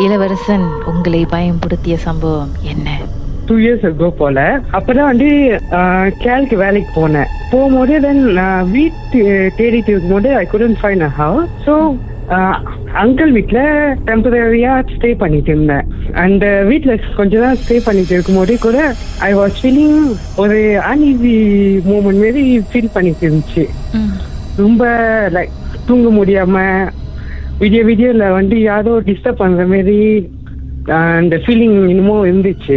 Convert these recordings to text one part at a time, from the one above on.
இளவரசன் உங்களை பயன்படுத்திய சம்பவம் என்ன? 2 years ago போல. அப்பதான் வந்து கேலுக்கு வேலைக்கு போனேன். போகும்போது தென் வீட்டு தேடிட்டு இருக்கும்போது ஐ couldn't find a house. So uncle வீட்டில் டெம்பரரியா ஸ்டே பண்ணிட்டு இருந்தேன். அந்த வீட்டில் கொஞ்சம் தான் ஸ்டே பண்ணிட்டு இருக்கும்போது கூட ஐ வாஸ் ஃபீலிங் ஒரு அன்ஈஸி மூமெண்ட் மாரி ஃபீல் பண்ணிட்டு இருந்துச்சு. ரொம்ப லைக் தூங்க முடியாம விடியல வந்து யாரோ டிஸ்டர்ப் பண்ற மாதிரி அந்த ஃபீலிங் இன்னமும் இருந்துச்சு.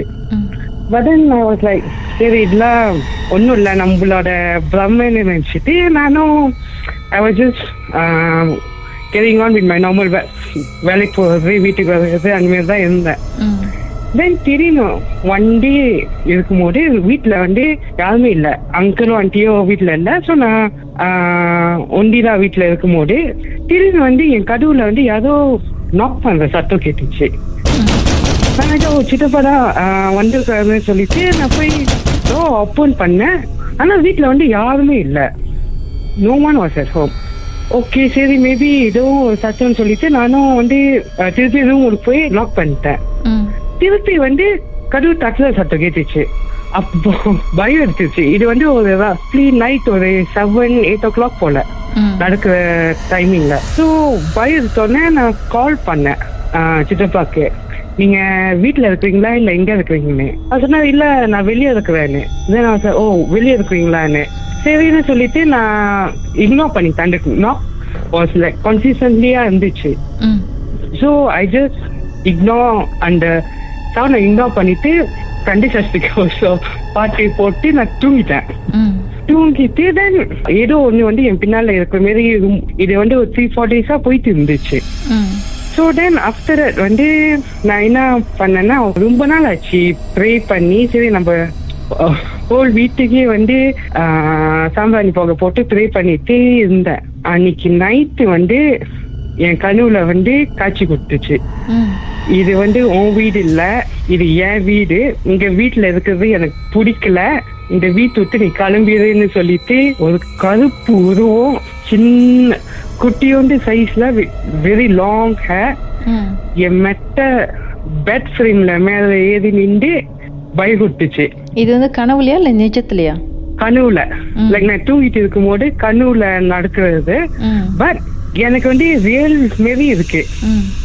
But then I was like சரி இதெல்லாம் ஒன்றும் இல்லை நம்மளோட பிரம்மன்னு நினச்சிட்டு நானும் I was just carrying on with my normal வேலைக்கு போகிறது வீட்டுக்கு வர்றது அந்த மாதிரி தான் இருந்தேன். தென் திடீர்னு வண்டி இருக்கும்போது வீட்டில் வந்து யாருமே இல்லை, அங்கிளும் ஆண்டியோ வீட்டில் இல்லை. ஸோ நான் ஒண்டிதான் வீட்டில் இருக்கும்போது திடீர்னு வந்து என் கதவுல வந்து யாரோ நாக் பண்ற சத்தம் கேட்டுச்சு. நான் ஏதோ சித்தப்பா தான் வந்திருக்காருன்னு சொல்லிட்டு நான் போய் ஓப்பன் பண்ணேன். ஆனால் வீட்டில் வந்து யாருமே இல்லை, no one was at home. Okay சரி மேபி ஏதோ சத்தம்னு சொல்லிட்டு நானும் வந்து திருப்பி எதுவும் உங்களுக்கு போய் லாக் பண்ணிட்டேன். திருப்பி வந்து கதவு தட்டுல சத்தம் கேட்டுச்சு. அப்போ பயம் எடுத்துச்சு. இது வந்து ஒரு நைட் ஒரு 7-8 o'clock போல நடக்கிற டைமிங்ல. ஸோ பயம் எடுத்தோடனே நான் கால் பண்ணேன் சித்தப்பாக்கு, நீங்க வீட்டுல இருக்கிறீங்களா இல்ல எங்க இருக்கிறீங்கன்னு. அது சொன்னா இல்ல நான் வெளியே இருக்கிறேன்னு. ஓ வெளியே இருக்கிறீங்களான்னு சரின்னு சொல்லிட்டு நான் இக்னோர் பண்ணிட்டேன். நாக் வாஸ் லைக் கன்சிஸ்டன்ட்லியா இருந்துச்சு. ஸோ ஐ ஜஸ்ட் இக்னோர் அந்த சவுண்டை இக்னோர் பண்ணிட்டு பாட்டு போட்டு நான் தூங்கிட்டேன். தூங்கிட்டு தென் ஏதோ ஒண்ணு வந்து என் பின்னால இருக்கிற மாதிரி இது வந்து ஒரு 3-4 days போயிட்டு இருந்துச்சு. ஸோ தென் ஆஃப்டர் வந்து நான் என்ன பண்ணேன்னா ரொம்ப நாள் ஆச்சு ப்ரே பண்ணி சரி நம்ம ஹோல் வீட்டுக்கே வந்து சாம்பிராணி போக போட்டு ப்ரே பண்ணிட்டு இருந்தேன். அன்னைக்கு நைட்டு வந்து என் கனவுல வந்து காட்சி கொடுத்துச்சு. இது வந்து உன் வீடு இல்ல, இது என் வீடு, இங்க வீட்டுல இருக்கிறது எனக்கு பிடிக்கல, இந்த வீட்டை விட்டு நீ கிளம்பிடுன்னு சொல்லிட்டு ஒரு கருப்பு உருவம் சின்ன குட்டியோண்டு சைஸ்ல வெரி லாங் ஹேர் என் மெட்ட பெட் ஃப்ரேம்ல மேல ஏறி நின்று பயகுட்டுச்சு. இது வந்து கனவுலையா இல்ல நிஜத்துலயா? கனவுல. லைக் நான் தூங்கிட்டு இருக்கும் போது கனவுல நடக்கிறது. பட் எனக்கு வந்து ரியல் மாரி இருக்கு.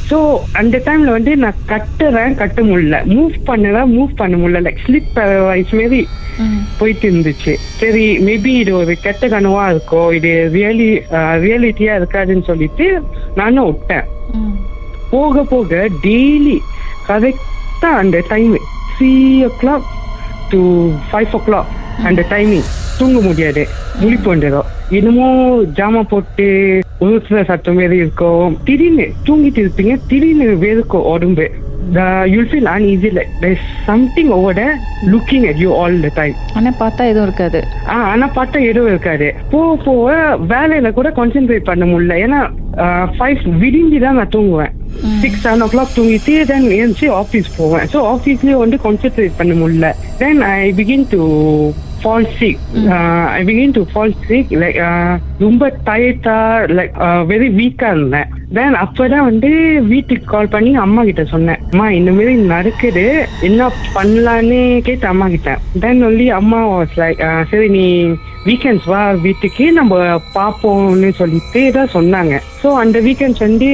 ஸோ அந்த டைம்ல வந்து நான் கட்ட முடியல, மூவ் பண்ண முடியல, லைக் ஸ்லிப் பேரலைஸ் மாரி போயிட்டு இருந்துச்சு. சரி மேபி இது ஒரு கெட்ட கனவா இருக்கும், இது ரியாலிட்டியா இருக்காதுன்னு சொல்லிட்டு நானும் விட்டேன். போக டெய்லி கரெக்டா அந்த டைம் 3 o'clock to 5 o'clock அந்த டைமிங் தூங்க முடியாது, முழிப்பு வந்துடும். இன்னமும் ஜாமா போட்டு உருசுற சத்தம் மாரி இருக்கும். திடீர்னு தூங்கிட்டு இருப்பீங்க, திடீர்னு வேர்க்கும் உடம்பு. You'll feel uneasy, like there's something over there looking at you all the time. ஆனா பார்த்தா எதுவும் இருக்காது. போக வேலையில கூட கான்சென்ட்ரேட் பண்ண முடியல. ஏன்னா 5 விடிஞ்சுதான் நான் தூங்குவேன். 6-7 o'clock தூங்கிட்டு தென் ஏஞ்சி ஆஃபீஸ் போவேன். ஸோ ஆஃபீஸ்லயே வந்து கான்சென்ட்ரேட் பண்ண முடியல. Then I begin to fall sick. Like ரொம்ப டயர்டா லைக் வெரி வீக்கா இருந்தேன். தென் அப்பதான் வந்து வீட்டுக்கு கால் பண்ணி அம்மா கிட்ட சொன்னேன், அம்மா இந்த மாதிரி நடக்குது, என்ன பண்ணலான்னு கேட்டு அம்மா கிட்ட. தென் ஒன்லி அம்மா வாஸ் லைக் சரி நீ வீக்கெண்ட்ஸ் வா வீட்டுக்கு நம்ம பாப்போம்னு சொல்லிட்டு தான் சொன்னாங்க. ஸோ அந்த வீக்கெண்ட்ஸ் வந்து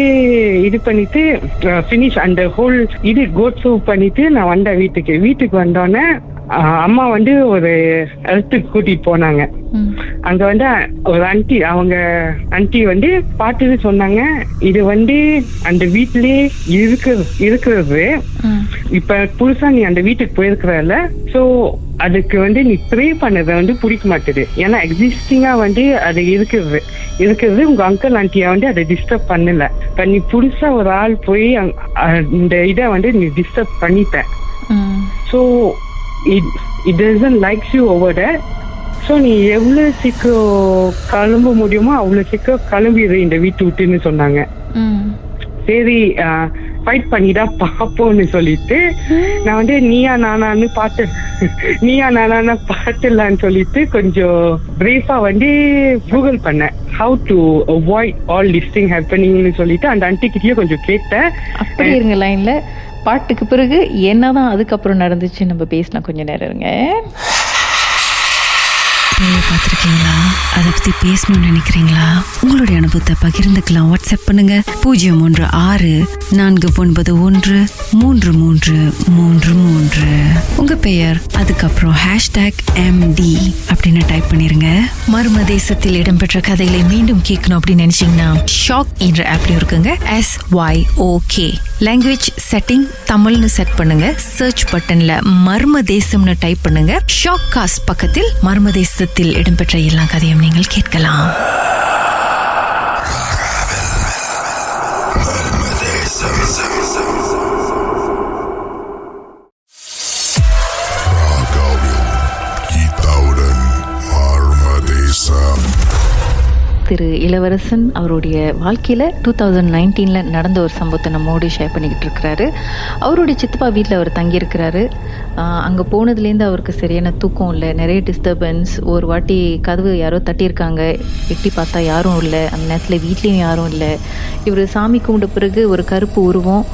இது பண்ணிட்டு ஃபினிஷ் அந்த ஹோல் இது கோட் சூப் பண்ணிட்டு நான் வந்தேன் வீட்டுக்கு வந்தோடனே அம்மா வந்து ஒரு இடத்துக்கு கூட்டிட்டு போனாங்க. அங்க வந்து ஒரு ஆண்டி வந்து பாட்டுன்னு சொன்னாங்க, இது வந்து அந்த வீட்லயே இருக்கிறது இப்ப புதுசா நீ அந்த வீட்டுக்கு போயிருக்கிறல, சோ அதுக்கு வந்து நீ ப்ரே பண்ணதை வந்து பிடிக்க மாட்டேது. ஏன்னா எக்ஸிஸ்டிங்கா வந்து அது இருக்கிறது உங்க அங்கிள் ஆண்டியா வந்து அதை டிஸ்டர்ப் பண்ணல. இப்ப நீ புதுசா ஒரு ஆள் போய் இந்த இதை வந்து நீ டிஸ்டர்ப் பண்ணிட்ட. So it doesn't like you over there. So நீ எவ்வளவு சீக்கிரம் கிளம்ப முடியுமோ அவ்வளவு சீக்கிரம் கிளம்பிடு இந்த வீட்டு விட்டுன்னு சொன்னாங்க. சரி ஃபைட் பண்ணிதான் பாப்போம்னு சொல்லிட்டு நான் வந்து நீயா நானான்னு பாத்துலான்னு சொல்லிட்டு கொஞ்சம் பிரீஃபா வந்து கூகுள் பண்ணேன், how to avoid all this thing happening னு சொல்லிட்டு அந்த ஆன்ட்டி கிட்டயே கொஞ்சம் கேட்டேன். அப்படி இருங்க லைன்ல. பாட்டுக்கு பிறகு என்னதான் அதுக்கப்புறம் நடந்துச்சு நம்ம பேசலாம். கொஞ்ச நேரம் இருங்க. பார்த்துருக்கீங்களா? அதை பத்தி பேசணும்னு நினைக்கிறீங்களா? உங்களுடைய அனுபவத்தை பகிர்ந்துக்கலாம். வாட்ஸ்அப் பண்ணுங்க 0164913333. உங்க பெயர், அதுக்கப்புறம் #MD அப்படின்னு டைப் பண்ணிருங்க. மர்ம தேசத்தில் இடம்பெற்ற கதைகளை மீண்டும் கேட்கணும் அப்படின்னு நினைச்சீங்கன்னா ஷாக் என்ற ஆப்ல இருக்குங்க. SYOK லாங்குவேஜ் செட்டிங் தமிழ்னு செட் பண்ணுங்க. சர்ச் பட்டன்ல மர்ம தேசம்னு டைப் பண்ணுங்க. ஷாக் காஸ்ட் பக்கத்தில் மர்ம தேசத்தில் இடம்பெற்ற எல்லா கதையும் நீங்கள் கேட்கலாம். திரு இளவரசன் அவருடைய வாழ்க்கையில் 2019 நடந்த ஒரு சம்பவத்தை நம்மோடு ஷேர் பண்ணிக்கிட்டு இருக்கிறாரு. அவருடைய சித்தப்பா வீட்டில் அவர் தங்கியிருக்கிறாரு. அங்கே போனதுலேருந்து அவருக்கு சரியான தூக்கம் இல்லை, நிறைய டிஸ்டர்பன்ஸ். ஒரு வாட்டி கதவு யாரோ தட்டியிருக்காங்க, எட்டி பார்த்தா யாரும் இல்லை. அந்த நேரத்தில் வீட்லேயும் யாரும் இல்லை. இவர் சாமி கும்பிட்ட பிறகு ஒரு கருப்பு உருவம்,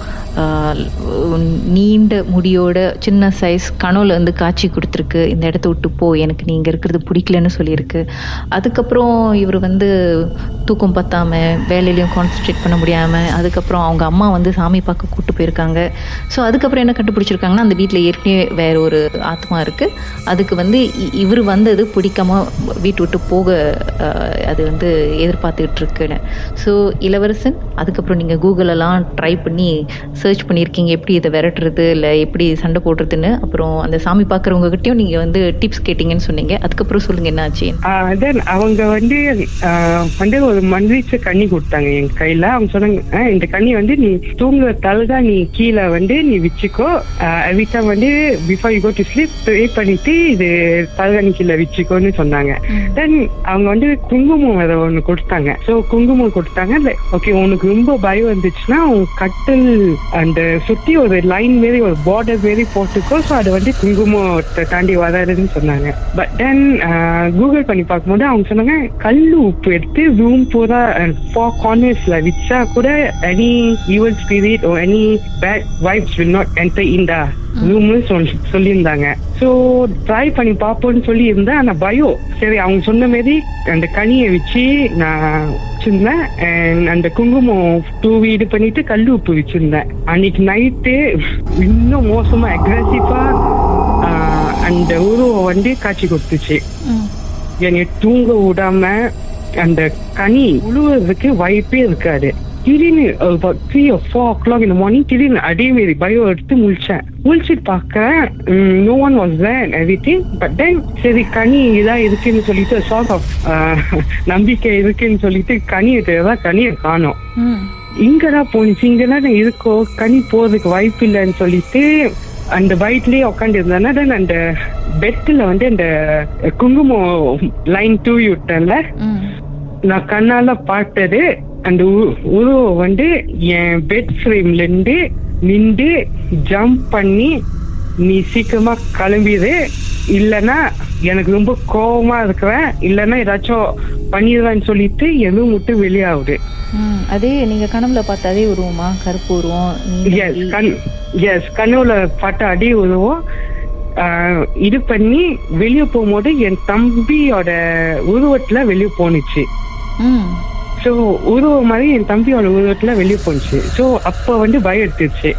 நீண்ட முடியோட சின்ன சைஸ் கனவுல வந்து காட்சி கொடுத்துருக்கு. இந்த இடத்த விட்டு போ, எனக்கு நீ இங்கே இருக்கிறது பிடிக்கலன்னு சொல்லியிருக்கு. அதுக்கப்புறம் இவர் வந்து தூக்கம் பத்தாம வேலையிலையும் கான்சன்ட்ரேட் பண்ண முடியாமல் அதுக்கப்புறம் அவங்க அம்மா வந்து சாமி பார்க்க கூப்பிட்டு போயிருக்காங்க. ஸோ அதுக்கப்புறம் என்ன கண்டுபிடிச்சிருக்காங்கன்னா அந்த வீட்டில் ஏற்கனவே வேற ஒரு ஆத்மா இருக்குது. அதுக்கு வந்து இவர் வந்தது பிடிக்காம வீட்டு விட்டு போக அது வந்து எதிர்பார்த்துக்கிட்டு இருக்குன்னு. ஸோ இளவரசன், அதுக்கப்புறம் நீங்கள் கூகுளெல்லாம் ட்ரை பண்ணி சர்ச் பண்ணியிருக்கீங்க எப்படி இதை விரட்டுறது இல்லை எப்படி சண்டை போடுறதுன்னு. அப்புறம் அந்த சாமி பார்க்குறவங்ககிட்டயும் நீங்கள் வந்து டிப்ஸ் கேட்டீங்கன்னு சொன்னீங்க. அதுக்கப்புறம் சொல்லுங்கள் என்ன ஆச்சு. தென் அவங்க வந்து ஒரு மந்திரிச்ச கண்ணி கொடுத்தாங்க என் கையில. அவங்க சொன்னாங்க, இந்த கண்ணி வந்து நீ தூங்குற தலதான் நீ கீழே வந்து நீ வச்சுக்கோ. எவ்ரி டைம் வந்து before you go to sleep pray பண்ணிட்டு இது தலகாணி கீழே வச்சுக்கோன்னு சொன்னாங்க. தென் அவங்க வந்து குங்குமம் அதை ஒண்ணு கொடுத்தாங்க. ஸோ குங்குமம் கொடுத்தாங்க. ஓகே, உனக்கு ரொம்ப பயம் வந்துச்சுன்னா உன் கட்டில் அந்த சுத்தி ஒரு லைன் மாரி ஒரு பார்டர் மாரி போட்டுக்கோ. ஸோ அதை வந்து குங்குமத்தை தாண்டி வராதுன்னு சொன்னாங்க. பட் தென் கூகுள் பண்ணி பார்க்கும்போது அவங்க சொன்னாங்க, கல்லு உப்பு எடுத்து ரூம் பூரா 4 cornersல வச்சா கூட any evil spirit or any bad vibes will not enter in the room சொல்லியிருந்தாங்க. ஸோ ட்ரை பண்ணி பார்ப்போம்னு சொல்லி இருந்தேன். ஆனால் பயம். சரி, அவங்க சொன்ன மாதிரி அந்த கனியை வச்சு நான் வச்சிருந்தேன். அந்த குங்குமம் தூவி இது பண்ணிட்டு கல்லு உப்பு வச்சிருந்தேன். அன்னைக்கு நைட்டு இன்னும் மோசமா அக்ரெசிவா அந்த உருவம் வந்து காட்சி கொடுத்துச்சு. என்னை தூங்க விடாம அந்த கனி உழுவுறதுக்கு வாய்ப்பே இருக்காது. திடீர்னு 3 or 4 o'clock in the morning திடீர்னு அதே மாரி பயம் எடுத்து முழிச்சிட்டு பார்க்கறேன். no one was there and everything. But then சரி கனி இதான் இருக்குன்னு சொல்லிட்டு sort of நம்பிக்கை இருக்குன்னு சொல்லிட்டு கனியை காணோம். இங்கதான் போனிச்சு, இங்கதான் இருக்கோ, கனி போறதுக்கு வாய்ப்பு இல்லைன்னு சொல்லிட்டு அந்த பைட்லயே உட்காந்து இருந்தானா. அந்த பெட்ல வந்து அந்த குங்குமம் லைன் தூவி விட்டேன்ல, நான் கண்ணால பார்த்தது அந்த உருவம் வந்து என் பெட் ஃப்ரேம்ல இருந்து நின்று ஜம்ப் பண்ணி நீ சீக்கிரமா கிளம்பிடு, இல்லைன்னா எனக்கு ரொம்ப கோபமா இருக்கிறேன், இல்லைன்னா ஏதாச்சும் பண்ணிடுவேன்னு சொல்லிட்டு எதுவும் விட்டு வெளியாகுது. அதே நீங்க கனவுல பார்த்த அதே உருவமா? கருப்பு உருவம்? எஸ், கனவுல பார்த்த அதே உருவம் இது பண்ணி வெளியே போகும்போது என் தம்பியோட உருவத்துல வெளியே போனுச்சு. ஸோ உருவம் மாதிரி என் தம்பியோட உருவத்துல வெளியே போனுச்சு. ஸோ அப்போ வந்து பயம் எடுத்துருச்சு.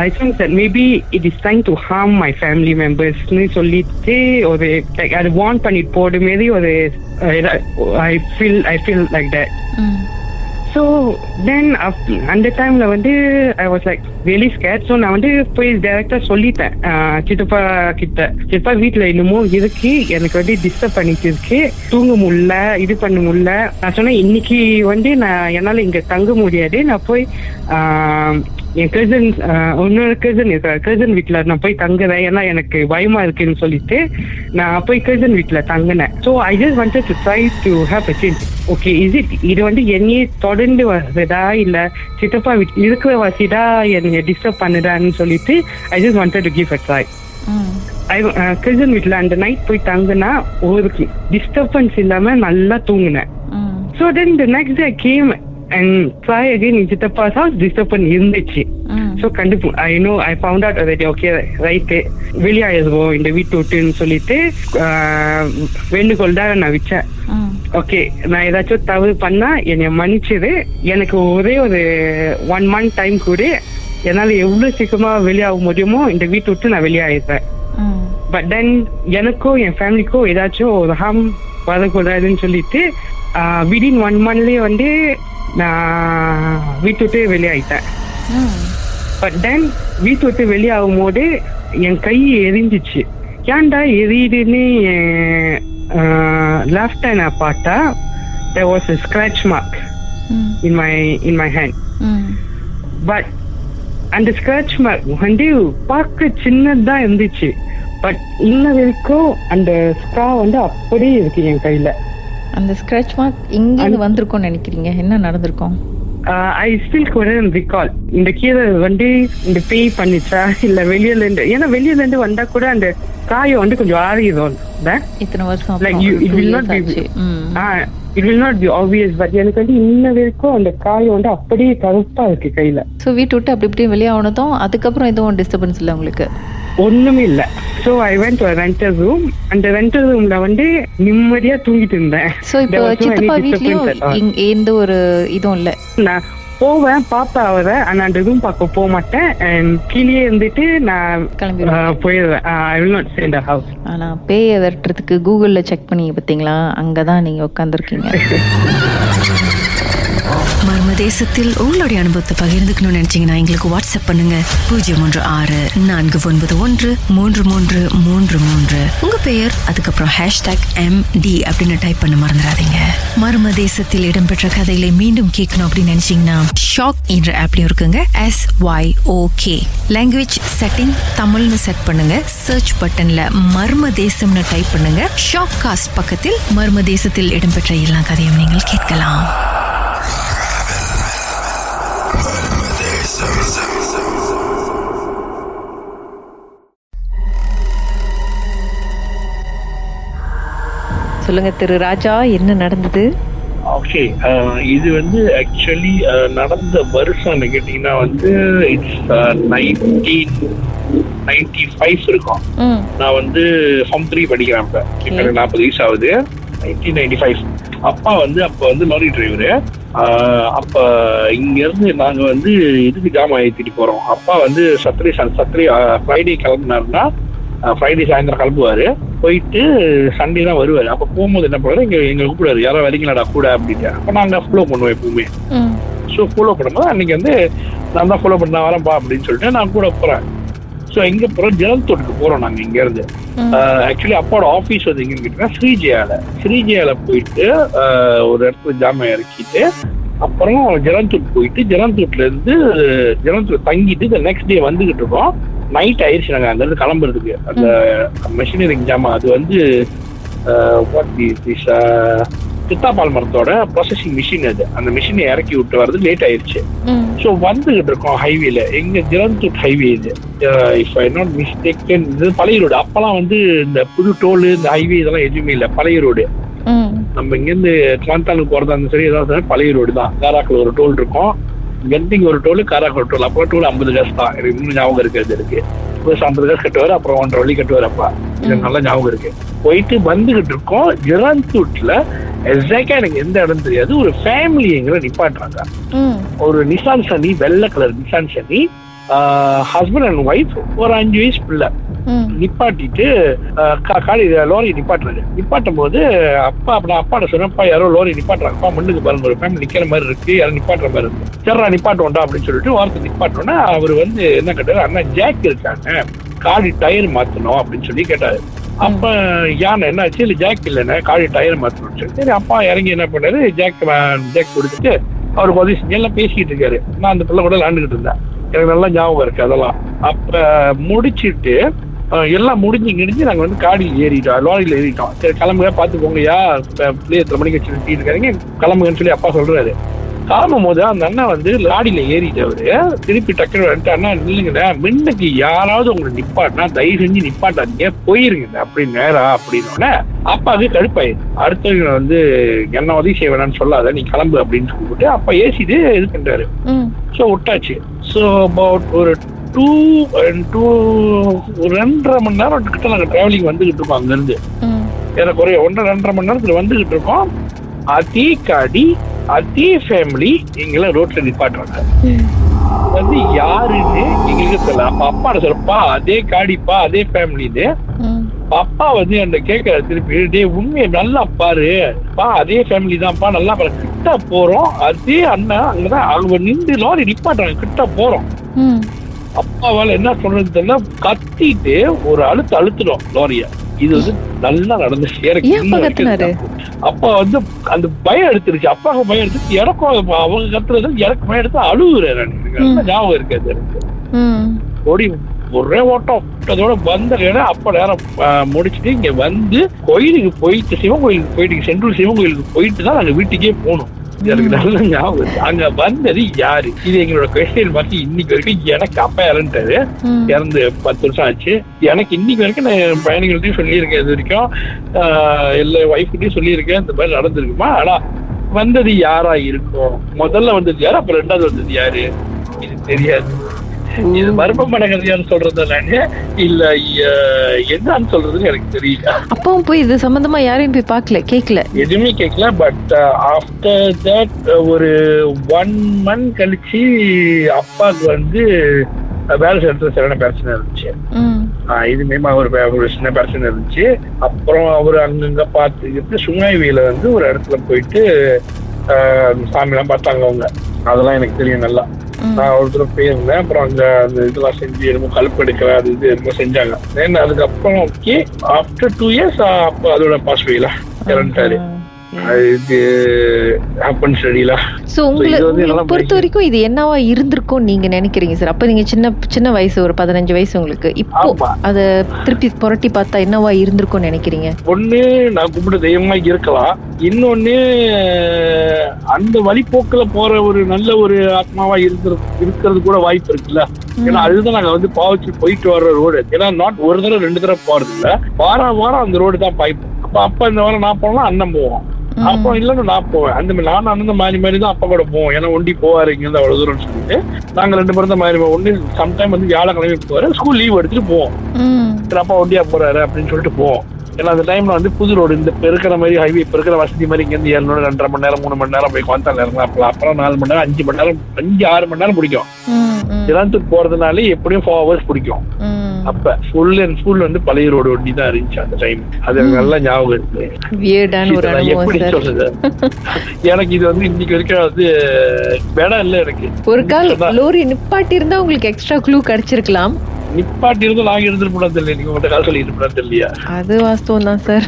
I think that maybe it is trying to harm my family members னு சொல்லிட்டு ஒரு அது வார்ன் பண்ணிட்டு போற மாதிரி ஒரு I feel like that. So then அந்த டைம்ல வந்து I was like really scared. So நான் வந்து போய் டைரக்டா சொல்லிட்டேன் சித்தப்பா கிட்ட, சித்தப்பா வீட்டுல இன்னமும் இருக்கு, எனக்கு வந்து டிஸ்டர்ப் பண்ணிட்டு இருக்கு, தூங்க முடியல, இது பண்ண முடியல. நான் சொன்னேன், இன்னைக்கு வந்து என்னால இங்க தங்க முடியாது, நான் போய் என் கசின் இன்னொரு கசின் வீட்டுல நான் போய் தங்குறேன், ஏன்னா எனக்கு பயமா இருக்குன்னு சொல்லிட்டு நான் போய் கசின் வீட்டுல தங்கினேன். So I just wanted to try to have a change. Okay, இது வந்து என்னையே தொடர்ந்து வருதா இல்ல சித்தப்பா வீட்டு இருக்கிற வசிதா என்னை டிஸ்டர்ப் பண்ணுதான்னு சொல்லிட்டு ஐ just wanted to give a try. Cousin வீட்டுல அந்த நைட் போய் தங்கினா ஒரு டிஸ்டர்பன்ஸ் இல்லாம நல்லா தூங்கினேன். So then the next day I came and try again in சித்தப்பா's house. disturbance இருந்துச்சு. So I found out already. Okay, right, வெளியாயிருவோம் இந்த வீட்டு விட்டுன்னு சொல்லிட்டு வேண்டுகோள் தான் நான் வச்சேன். ஓகே, நான் ஏதாச்சும் தவறு பண்ணா என்னை மன்னிச்சிரு, எனக்கு ஒரே ஒரு 1 month டைம் கூட, என்னால எவ்வளவு சீக்கிரமா வெளியாக முடியுமோ இந்த வீட்டு விட்டு நான் வெளியாயிருப்பேன். பட் தென் எனக்கும் என் ஃபேமிலிக்கும் ஏதாச்சும் ஒரு ஹார்ம் வரக்கூடாதுன்னு சொல்லிட்டு விதின் 1 monthலயே வந்து நான் வீட்டு விட்டு வெளியாயிட்டேன். பட் தென் வீட்டு விட்டு வெளியாகும் போது என் கை எரிஞ்சிச்சு. ஏன்டா எரியுதுன்னு left hand நான் பார்த்தா there was a scratch mark in my hand. But அந்த scratch mark வந்து பார்க்க சின்னதா இருந்துச்சு. பட் இன்ன வரைக்கும் அந்த ஸ்கா வந்து அப்படியே இருக்கு என் கையில. அந்த ஸ்கிராட்ச் மார்க் இங்க வந்திருக்கும் நினைக்கிறீங்க? என்ன நடந்திருக்கும்? I still couldn't recall. இந்த கீரை வந்து இந்த பேய் பண்ணிச்சா இல்ல வெளியில இருந்து, ஏன்னா வெளியில இருந்து வந்தா கூட அந்த காயம் வந்து கொஞ்சம் ஆறிடும். இத்தனை வருஷம் like it will not be obvious. but எனக்கு வந்து இன்ன வரைக்கும் அந்த காயம் வந்து அப்படியே கருப்பா இருக்கு கையில. சோ வீட்டு விட்டு அப்படி இப்படி வெளியானதும் அதுக்கப்புறம் எதுவும் டிஸ்டர்பன்ஸ் இல்ல உங்களுக்கு? ஒண்ணுமே இல்ல. So I went to a rental room. அந்த rental roomல வந்து நிம்மதியா தூங்கிட்டு இருந்தேன். சோ இப்போ சித்தப்பா வீட்லயும் எந்த ஒரு இதுவும் இல்ல? நான் போவேன், பாப்பா அவரை, ஆனா அந்த ரூம் பார்க்க போக மாட்டேன். கீழே இருந்துட்டு நான் போயிடுவேன். I will not stay in the house. ஆனா பேயை விரட்டுறதுக்கு கூகுள்ல செக் பண்ணி பாத்தீங்களா? அங்கதான் நீங்க உட்கார்ந்துருக்கீங்க. மர்மதேசத்தில் உங்களுடைய அனுபவத்தை பகிர்ந்துக்கணும்னு நினைச்சீங்கன்னா எங்களுக்கு வாட்ஸ்அப் பண்ணுங்க 016-491-3333. உங்க பெயர், அதுக்கப்புறம் #MD அப்படின்னு டைப் பண்ண மறந்துடாதீங்க. மர்மதேசத்தில் இடம்பெற்ற கதைகளை மீண்டும் கேட்கணும் அப்படின்னு நினைச்சீங்கன்னா ஷாக் என்ற ஆப்லயும் இருக்குங்க. SYOK லாங்குவேஜ் செட்டிங் தமிழ்னு செட் பண்ணுங்க. சர்ச் பட்டன்ல மர்மதேசம்னு டைப் பண்ணுங்க. ஷாக் காஸ்ட் பக்கத்தில் மர்மதேசத்தில் இடம்பெற்ற எல்லா கதையும் நீங்கள் கேட்கலாம். சொல்லுங்க திரு ராஜா, என்ன நடந்தது? ஓகே, இது வந்து ஆக்சுவலி நடந்த வருஷம் கேட்டீங்கன்னா வந்து இட்ஸ் 1995 இருக்கும். நான் வந்து Form 3 படிக்கிறேன். இப்ப எனக்கு 40 வயசு ஆகுது. 1995. அப்பா வந்து அப்ப வந்து லாரி டிரைவரு. அப்ப இங்க இருந்து நாங்க வந்து இதுக்கு ஜாமான் ஏற்றிட்டு போறோம். அப்பா வந்து சத்ரி ஃப்ரைடே கிளம்புனாருன்னா ஃப்ரைடே சாயந்தரம் கிளம்புவாரு. போயிட்டு சண்டே தான் வருவாரு. அப்ப போகும்போது என்ன பண்ணுவாரு, எங்க கூப்பிடுவாரு, யாரோ வரீங்களாடா கூட அப்படின்ட்டு. அப்ப நாங்க ஃபாலோ பண்ணுவோம் எப்பவுமே. ஸோ ஃபாலோ பண்ணும்போது அன்னைக்கு வந்து நான் தான் ஃபாலோ பண்ண வரேன்ப்பா அப்படின்னு சொல்லிட்டு நான் கூட போறேன். ஸோ எங்க போறோம், ஜலந்தோட்டுக்கு போறோம் நாங்க இங்க இருந்து. ஆக்சுவலி அப்பாவோட ஆஃபீஸ் வந்து எங்கன்னு கேட்டீங்கன்னா ஸ்ரீஜயால போயிட்டு ஒரு இடத்துல ஜாமான் இறக்கிட்டு அப்புறம் ஜலந்தூட் போயிட்டு ஜலந்தூட் தங்கிட்டு நெக்ஸ்ட் டே வந்துகிட்டு இருக்கோம். நைட் ஆயிடுச்சு நாங்க அங்க இருந்து கிளம்புறதுக்கு. அந்த மெஷினரிங் ஜாமான் அது வந்து சித்தாபால் மரத்தோட ப்ராசஸிங் மிஷின். அது அந்த மிஷினை இறக்கி விட்டு வர்றது லேட் ஆயிடுச்சு. ஸோ வந்துகிட்டு இருக்கோம் ஹைவேல. எங்க ஜலந்தூட் ஹைவே இது, இஃப் ஐ நாட் மிஸ்டேக்கன், இது பழைய ரோடு. அப்பெல்லாம் வந்து இந்த புது டோல், இந்த ஹைவே இதெல்லாம் எதுவுமே இல்லை, பழைய ரோடு. நம்ம இங்கிருந்து கிளாந்தாலுக்கு போறதா இருந்தாலும் சரி, ஏதாவது பழைய ரோடு தான். காராக்கில் ஒரு டோல் இருக்கும், கெண்டிங் ஒரு டோல், காராக்கில் ஒரு டோல். அப்போ டோல் 50 காசு தான். எனக்கு இன்னும் ஞாபகம் இருக்கிறது இருக்கு. 50 காசு கட்டுவார், அப்புறம் 1.5 வழி கட்டுவார். அப்பா எனக்கு நல்லா ஞாபகம் இருக்கு. போயிட்டு வந்துகிட்டு இருக்கோம் ஜலந்தூட்ல. எக்ஸாக்டா எனக்கு எந்த இடம் தெரியாது. ஒரு ஃபேமிலி எங்களை நிப்பாட்டுறாங்க. ஒரு நிசான் சனி, வெள்ளை colour Nissan Shani, husband and wife, ஒரு 5 வயசு பிள்ளை. நிப்பாட்டிட்டு லோரி நிப்பாட்டுறாரு. நிப்பாட்டும் போது அப்பாட்ட சொன்னப்பா யாரோ லோரி நிப்பாட்டுறாங்கப்பா, முன்னுக்கு பாருங்க ஒரு ஃபேமிலி நிக்கிற மாதிரி இருக்கு, யாரும் நிப்பாட்டுற மாதிரி இருக்கு. சரிடா நிப்பாட்டுவோண்டா அப்படின்னு சொல்லிட்டு வாரத்தை நிப்பாட்டோன்னா அவர் வந்து என்ன கேட்டாரு, அண்ணா ஜாக் இருக்காங்க, காடி டயர் மாத்தணும் அப்படின்னு சொல்லி கேட்டாரு. அப்ப யானை என்னாச்சு, இல்ல ஜாக் இல்லைன்னா காடி டயர் மாத்தணும்னு சொல்லி சரி அப்பா இறங்கி என்ன பண்ணாரு, ஜாக் கொடுத்துட்டு அவருக்கு உதவி செஞ்சு எல்லாம் பேசிக்கிட்டு இருக்காரு. நான் அந்த பிள்ளை கூட விளாண்டுக்கிட்டு இருந்தேன். எனக்கு நல்லா ஞாபகம் இருக்கு அதெல்லாம். அப்ப முடிச்சுட்டு எல்லாம் முடிஞ்சு நாங்க வந்து காடியில் ஏறிட்டோம், லாரியில ஏறிட்டோம். சரி கிளம்புங்க, பார்த்துக்கோங்கயா, பிள்ளை எத்தனை மணிக்கு வச்சு இருக்காருங்க, கிளம்புங்கன்னு சொல்லி அப்பா சொல்றாரு. கிளம்பும் போது அந்த அண்ணன் வந்து லாடியில ஏறிட்டு அவரு திருப்பி டக்குனு வந்துட்டு, அண்ணா இல்லைங்கண்ணா, முன்னுக்கு யாராவது உங்களை நிப்பாட்டினா தயவு செஞ்சு நிப்பாட்டாதீங்க, போயிருங்க அப்படின்னு நேரா அப்படின்னு அப்பாவுக்கு கடுப்பாயிரு. அடுத்தவங்க வந்து என்ன உதவி செய்ய வேணாம்னு சொல்லாத, நீ கிளம்பு அப்படின்னு சொல்லிட்டு அப்பா ஏசிட்டு இது பண்றாரு. ஸோ விட்டாச்சு. ஸோ அபவுட் ஒரு 2.5 மணி நேரம் கிட்ட நாங்கள் டிராவலிங் வந்துகிட்டு இருக்கோம். அங்கிருந்து எனக்கு ஒரு 1.5 மணி நேரத்துல வந்துகிட்டு இருக்கோம். அதே காடி அதே ஃபேமிலி எங்களை ரோட்ல நிப்பாட்டுறாங்க. வந்து யாருன்னு எங்களுக்கு தெரியல. அப்ப அப்பா சொல்றப்பா அதே காடிப்பா அதே ஃபேமிலின்னு. அப்பா வந்து அந்த கேட்கற திருப்பி, டே உண்மையை நல்லா பாரு பா, அதே ஃபேமிலி தான்ப்பா, நல்லா பாரு, கிட்ட போறோம், அதே அண்ணா அங்கதான் அவங்க நின்று லாரி நிப்பாட்டுறாங்க, கிட்ட போறோம். அப்பாவால என்ன சொல்றது தெரியல, கத்திட்டு ஒரு அழுத்திடும் லாரிய. இது வந்து நல்லா நடந்துச்சு. அப்பா வந்து அந்த பயம் எடுத்துருச்சு, அப்பாவுக்கு பயம் எடுத்து எனக்கும் அவங்க கத்துறது எனக்கு பயம் எடுத்து அழுகுறாரு. நல்லா ஞாபகம் இருக்காது எனக்கு. ஓடி ஒரே ஓட்டம் அதோட வந்த அப்ப நேரம் முடிச்சுட்டு இங்க வந்து கோயிலுக்கு போயிட்டு, சிவன் கோயிலுக்கு போயிட்டு, சென்ட்ரல் சிவன் கோயிலுக்கு போயிட்டு தான் நாங்க வீட்டுக்கே போனோம். எனக்கு நல்ல ஞாபகம். அங்க வந்தது யாரு, இது எங்களோட கொஸ்டின் பார்த்து இன்னைக்கு வரைக்கும். எனக்கு அப்பா இறந்துட்டாரு, இறந்து 10 வருஷம் ஆச்சு. எனக்கு இன்னைக்கு வரைக்கும் நான் என் பையன்கள்ட்டையும் சொல்லியிருக்கேன், இது வரைக்கும் எல்லா ஒய்ஃப்கிட்டையும் சொல்லியிருக்கேன், இந்த மாதிரி நடந்திருக்குமா. ஆனா வந்தது யாரா இருக்கும், முதல்ல வந்தது யாரு, அப்புறம் 2வது வந்தது யாரு, இது தெரியாது. இது மர்மமான கதையான்னு சொல்றது இல்ல என்னன்னு சொல்றதுன்னு எனக்கு தெரியல. அப்பவும் போய் இது சம்பந்தமா யாரையும் போய் பார்க்கல, கேட்கல, எதுவுமே கேட்கல. பட் ஆஃப்டர் தட் ஒரு 1 month கழிச்சு அப்பாவுக்கு வந்து வேலை செய்யறது சரியான பிரச்சனை இருந்துச்சு. இதுமே ஒரு சின்ன பிரச்சனை இருந்துச்சு. அப்புறம் அவரு அங்கங்க பார்த்துக்கிட்டு சுங்காய்வியில வந்து ஒரு இடத்துல போயிட்டு சாமியெல்லாம் பார்த்தாங்க அவங்க. அதெல்லாம் எனக்கு தெரியும் நல்லா. நான் ஒரு தடவை போயிருந்தேன். அப்புறம் அங்க அந்த இதெல்லாம் செஞ்சு என்னமோ கழுப்பு எடுக்கிற அது இது என்னமோ செஞ்சாங்க. அதுக்கப்புறம் ஓகே ஆஃப்டர் 2 years அப்போ அதோட பாஸ்வேல இறந்துட்டாரு. இது ஹேப்பன்ஸ் ரெடில. சோ உங்களை பொறுத்த வரைக்கும் இது என்னவா இருந்திருக்கும் நீங்க நினைக்கிறீங்க சார்? அப்ப நீங்க சின்ன வயசு, ஒரு 15 வயசு உங்களுக்கு. இப்போ அத திருப்பி புரட்டி பார்த்தா என்னவா இருந்திருக்கும் நினைக்கிறீங்க? ஒண்ணு நான் கும்பிட தெய்வமா இருக்கலாம், இன்னொன்னு அந்த வழிபோக்குல போற ஒரு நல்ல ஒரு ஆத்மாவா இருக்கிறது கூட வாய்ப்பு இருக்குல்ல. ஏன்னா அதுதான் நாங்க வந்து பாவச்சு போயிட்டு வர்ற ரோடு. ஏன்னா நாட் ஒரு தடவை 2 தடவை போறது இல்ல, வாரம் அந்த ரோடு தான் பாய்ப்போம். அப்ப இந்த வாரம் நான் போனா அண்ணன் போவோம், அப்போ இல்லன்னு நான் போவேன். அந்த மாதிரி நானும் அண்ணன் மாதிரி தான் அப்பா கூட போவோம். ஏன்னா ஒண்டி போவாரு இங்க இருந்து அவ்வளவு தூரம் சொல்லிட்டு நாங்க 2 பேரும் தான் மாதிரி ஒண்ணு. சம்டைம் வந்து வியாழக்கிழமை போவாரு, ஸ்கூல் லீவ் எடுத்துட்டு போவோம். அப்பா ஒண்டியா போறாரு அப்படின்னு சொல்லிட்டு போவோம். ஏன்னா அந்த டைம்ல வந்து புது ரோடு, இந்த பெருக்கிற மாதிரி ஹைவே, பெருக்கிற வசதி மாதிரி இங்க இருந்து 2.5 மணி நேரம் 3 மணி நேரம் போய் குவாந்தால இறங்கலாம். அப்புறம் 4 மணி நேரம் 5 மணி நேரம் 5-6 மணி நேரம் பிடிக்கும். இளந்துக்கு போறதுனால எப்படியும் 4 hours பிடிக்கும். அப்ப ஃபுல் அண்ட் ஃபுல் வந்து பழைய ரோடு ஒண்டி தான் இருந்துச்சு அந்த டைம். அது நல்லா ஞாபகம் இருக்கு. எப்படி சொல்றது, எனக்கு இது வந்து இன்னைக்கு வரைக்கும் வந்து வேடம் இல்ல. எனக்கு ஒரு கால் லோரி நிப்பாட்டி இருந்தா உங்களுக்கு எக்ஸ்ட்ரா க்ளூ கிடைச்சிருக்கலாம். நிப்பாட்டி இருந்தா நாங்க இருந்துட்டு போனா தெரியல, நீங்க உங்கள்கிட்ட கால் சொல்லி இருப்பா தெரியலையா? அது வாஸ்தவம் தான் சார்.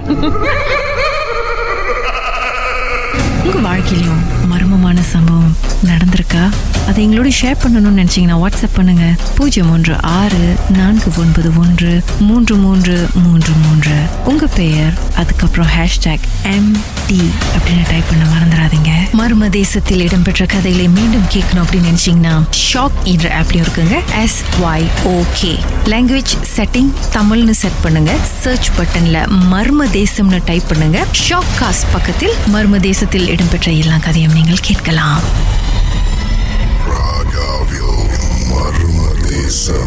உங்க வாழ்க்கையிலும் மர்மமான சம்பவம் நடந்திருக்கா? அதை எங்களோட ஷேர் பண்ணணும்னு நினைச்சீங்கன்னா வாட்ஸ்அப் பண்ணுங்க 016-493-3333. உங்க பெயர், அதுக்கப்புறம் #MD அப்படின்னு டைப் பண்ண மறந்துடாதீங்க. மர்ம தேசத்தில் இடம்பெற்ற கதைகளை மீண்டும் கேட்கணும் அப்படின்னு நினைச்சீங்கன்னா ஷாக் என்ற ஆப்லயும் இருக்குங்க. SYOK லாங்குவேஜ் செட்டிங் தமிழ்னு செட் பண்ணுங்க. சர்ச் பட்டன்ல மர்ம தேசம்னு டைப் பண்ணுங்க. ஷாக் காஸ்ட் பக்கத்தில் மர்ம தேசத்தில் இடம்பெற்ற எல்லா கதையும் நீங்கள் கேட்கலாம். Murmur Desam.